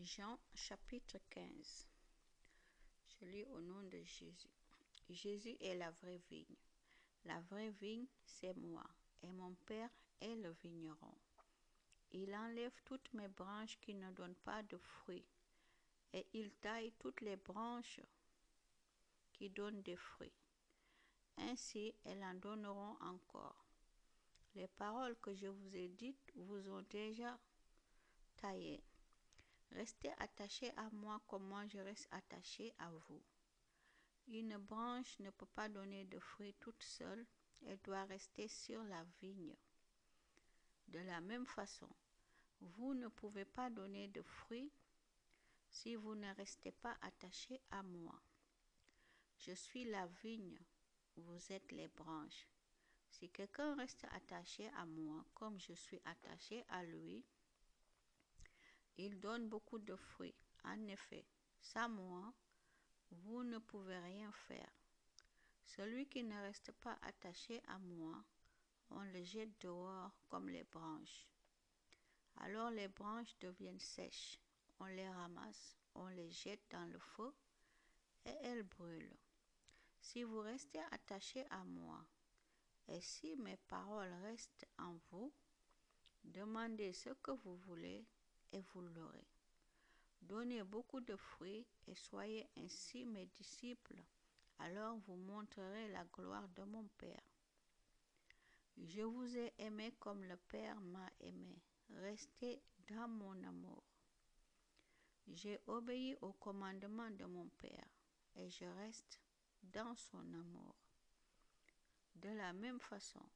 Jean chapitre 15. Je lis au nom de Jésus. Jésus est la vraie vigne. La vraie vigne, c'est moi, et mon Père est le vigneron. Il enlève toutes mes branches qui ne donnent pas de fruits, et il taille toutes les branches qui donnent des fruits. Ainsi, elles en donneront encore. Les paroles que je vous ai dites vous ont déjà taillées. Restez attachés à moi comme moi je reste attaché à vous. Une branche ne peut pas donner de fruits toute seule, elle doit rester sur la vigne. De la même façon, vous ne pouvez pas donner de fruits si vous ne restez pas attachés à moi. Je suis la vigne, vous êtes les branches. Si quelqu'un reste attaché à moi comme je suis attaché à lui, il donne beaucoup de fruits. En effet, sans moi, vous ne pouvez rien faire. Celui qui ne reste pas attaché à moi, on le jette dehors comme les branches. Alors les branches deviennent sèches, on les ramasse, on les jette dans le feu et elles brûlent. Si vous restez attaché à moi, et si mes paroles restent en vous, demandez ce que vous voulez et vous l'aurez. Donnez beaucoup de fruits et soyez ainsi mes disciples. Alors vous montrerez la gloire de mon Père. Je vous ai aimé comme le Père m'a aimé. Restez dans mon amour. J'ai obéi au commandement de mon Père et je reste dans son amour. De la même façon,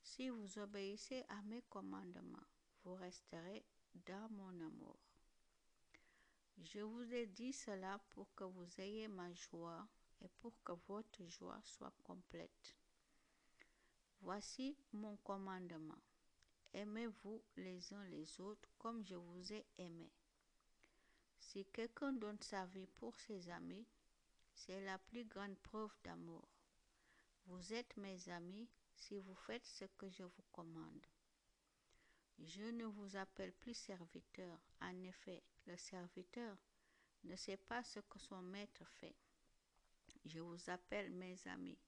si vous obéissez à mes commandements, vous resterez dans mon amour. Je vous ai dit cela pour que vous ayez ma joie et pour que votre joie soit complète. Voici mon commandement. Aimez-vous les uns les autres comme je vous ai aimé. Si quelqu'un donne sa vie pour ses amis, c'est la plus grande preuve d'amour. Vous êtes mes amis si vous faites ce que je vous commande. Je ne vous appelle plus serviteur. En effet, le serviteur ne sait pas ce que son maître fait. Je vous appelle mes amis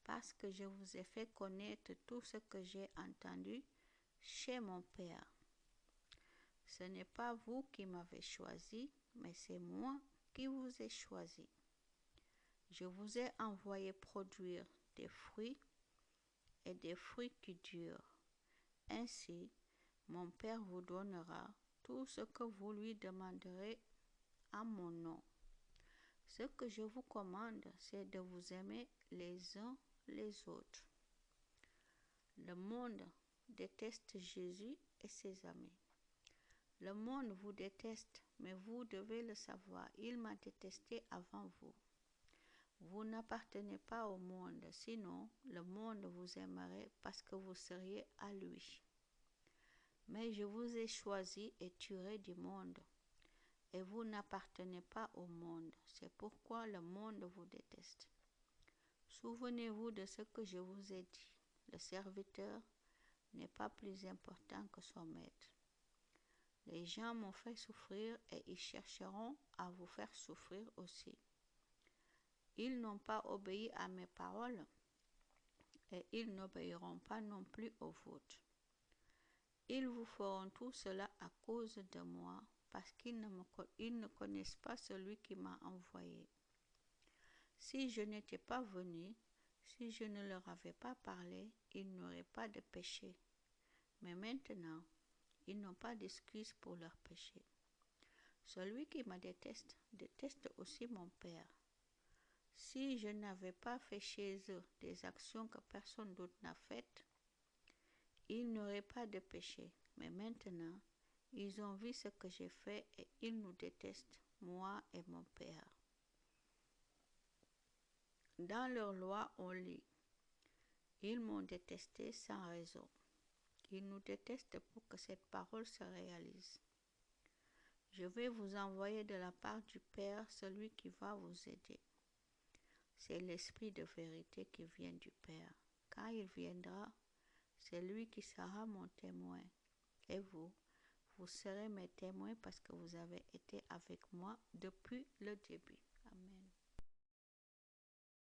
parce que je vous ai fait connaître tout ce que j'ai entendu chez mon Père. Ce n'est pas vous qui m'avez choisi, mais c'est moi qui vous ai choisi. Je vous ai envoyé produire des fruits et des fruits qui durent. Ainsi, mon Père vous donnera tout ce que vous lui demanderez en mon nom. Ce que je vous commande, c'est de vous aimer les uns les autres. Le monde déteste Jésus et ses amis. Le monde vous déteste, mais vous devez le savoir, il m'a détesté avant vous. Vous n'appartenez pas au monde, sinon le monde vous aimerait parce que vous seriez à lui. Mais je vous ai choisi et tiré du monde, et vous n'appartenez pas au monde, c'est pourquoi le monde vous déteste. Souvenez-vous de ce que je vous ai dit, le serviteur n'est pas plus important que son maître. Les gens m'ont fait souffrir et ils chercheront à vous faire souffrir aussi. Ils n'ont pas obéi à mes paroles et ils n'obéiront pas non plus aux vôtres. Ils vous feront tout cela à cause de moi parce qu'ils ne connaissent pas celui qui m'a envoyé. Si je n'étais pas venu, si je ne leur avais pas parlé, ils n'auraient pas de péché. Mais maintenant, ils n'ont pas d'excuse pour leur péché. Celui qui me déteste, déteste aussi mon Père. Si je n'avais pas fait chez eux des actions que personne d'autre n'a faites, ils n'auraient pas de péché. Mais maintenant, ils ont vu ce que j'ai fait et ils nous détestent, moi et mon Père. Dans leur loi, on lit, ils m'ont détesté sans raison. Ils nous détestent pour que cette parole se réalise. Je vais vous envoyer de la part du Père celui qui va vous aider. C'est l'Esprit de vérité qui vient du Père. Quand il viendra, c'est lui qui sera mon témoin. Et vous vous serez mes témoins parce que vous avez été avec moi depuis le début. Amen.